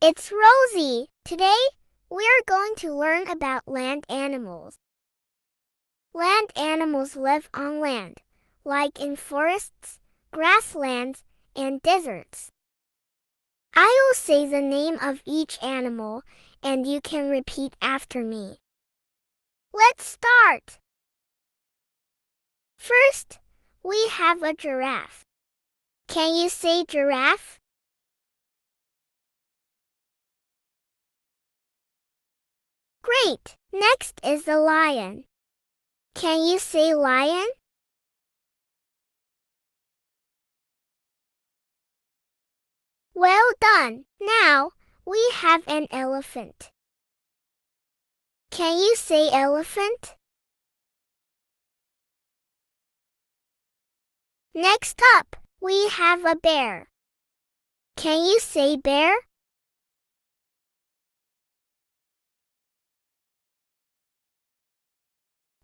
It's Rosie. Today, we are going to learn about land animals. Land animals live on land, like in forests, grasslands, and deserts. I will say the name of each animal, and you can repeat after me. Let's start. First, we have a giraffe. Can you say giraffe? Great! Next is the lion. Can you say lion? Well done! Now, we have an elephant. Can you say elephant? Next up, we have a bear. Can you say bear?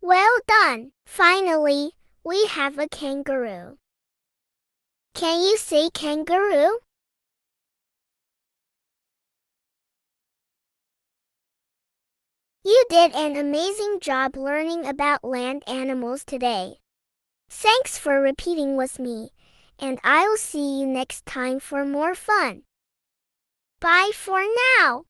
Well done! Finally, we have a kangaroo. Can you say kangaroo? You did an amazing job learning about land animals today. Thanks for repeating with me, and I'll see you next time for more fun. Bye for now.